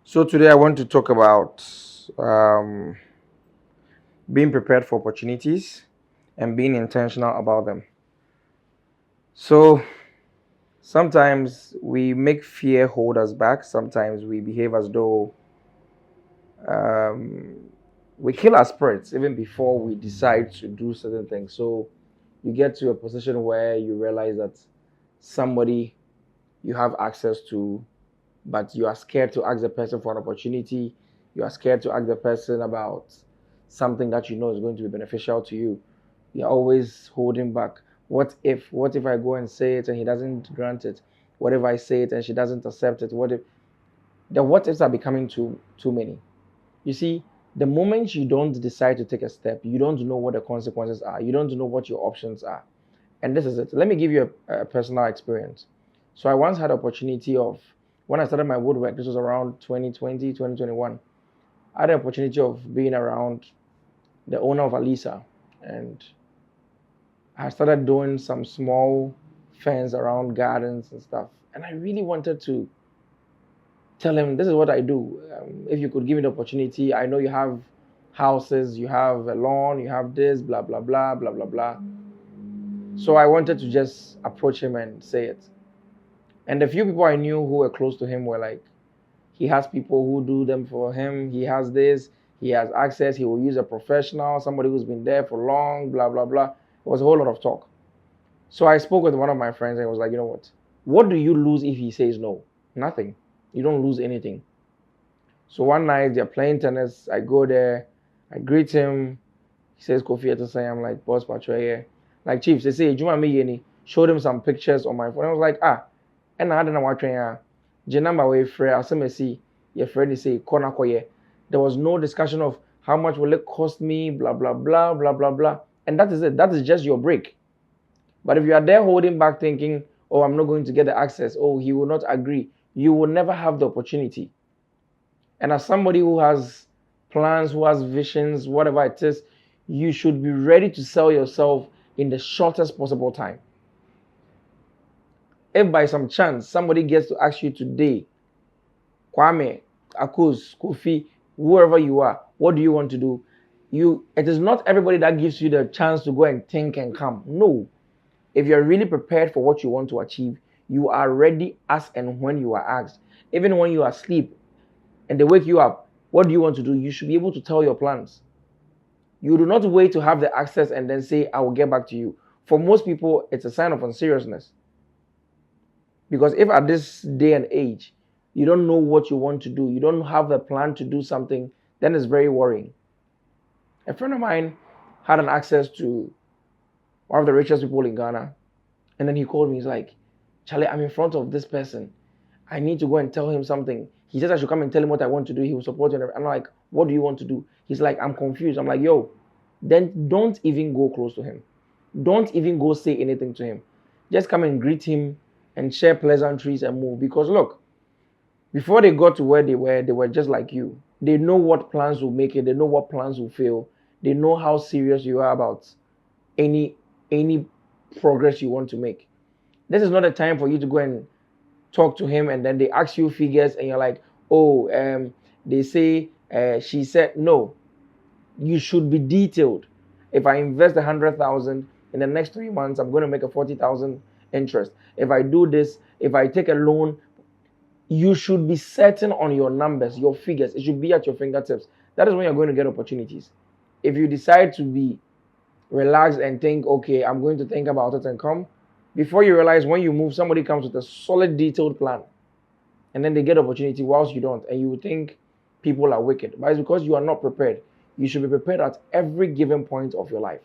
So today I want to talk about being prepared for opportunities and being intentional about them. So sometimes we make fear hold us back. Sometimes we behave as though um, we kill our spirits even before we decide to do certain things. So you get to a position where you realize that somebody you have access to, but you are scared to ask the person for an opportunity. You are scared to ask the person about something that you know is going to be beneficial to you. You're always holding back. What if I go and say it and he doesn't grant it? What if I say it and she doesn't accept it? What if the what ifs are becoming too many? You see, the moment you don't decide to take a step, you don't know what the consequences are. You don't know what your options are. And this is it. Let me give you a personal experience. So I once had opportunity of when I started my woodwork, this was around 2020, 2021. I had the opportunity of being around the owner of Alisa, and I started doing some small fence around gardens and stuff. And I really wanted to tell him, this is what I do. If you could give me the opportunity, I know you have houses, you have a lawn, you have this, blah, blah, blah, blah, blah, blah. So I wanted to just approach him and say it. And the few people I knew who were close to him were like, he has people who do them for him. He has this. He has access. He will use a professional, somebody who's been there for long, blah, blah, blah. It was a whole lot of talk. So I spoke with one of my friends and I was like, you know what? What do you lose if he says no? Nothing. You don't lose anything. So one night they're playing tennis. I go there. I greet him. He says, Kofi, to say, I'm like, boss, Patrick. Like, Chiefs, they say, Juma me yeni. Showed him some pictures on my phone. I was like, and I hadn't watched ya. Jenamba way free. I see your friend say corner koye. There was no discussion of how much will it cost me, blah blah blah blah blah blah. And that is it. That is just your break. But if you are there holding back, thinking, "Oh, I'm not going to get the access. Oh, he will not agree," you will never have the opportunity. And as somebody who has plans, who has visions, whatever it is, you should be ready to sell yourself in the shortest possible time. If by some chance somebody gets to ask you today, Kwame, Akuz, Kofi, whoever you are, what do you want to do? It is not everybody that gives you the chance to go and think and come. No. If you're really prepared for what you want to achieve, you are ready as and when you are asked. Even when you are asleep and they wake you up, what do you want to do? You should be able to tell your plans. You do not wait to have the access and then say, I will get back to you. For most people, it's a sign of unseriousness. Because if at this day and age, you don't know what you want to do, you don't have a plan to do something, then it's very worrying. A friend of mine had an access to one of the richest people in Ghana. And then he called me. He's like, Charlie, I'm in front of this person. I need to go and tell him something. He says I should come and tell him what I want to do. He will support you. I'm like, what do you want to do? He's like, I'm confused. I'm like, yo, then don't even go close to him. Don't even go say anything to him. Just come and greet him and share pleasantries and move. Because look, before they got to where they were just like you. They know what plans will make it. They know what plans will fail. They know how serious you are about any any progress you want to make. This is not a time for you to go and talk to him and then they ask you figures and you're like, oh, they say she said no. You should be detailed. If I invest 100,000 in the next 3 months, I'm going to make a 40,000 interest. If I do this, if I take a loan, you should be certain on your numbers, your figures. It should be at your fingertips. That is when you're going to get opportunities. If you decide to be relaxed and think, okay, I'm going to think about it and come, before you realize when you move, somebody comes with a solid, detailed plan. And then they get opportunity whilst you don't. And you would think people are wicked. But it's because you are not prepared. You should be prepared at every given point of your life.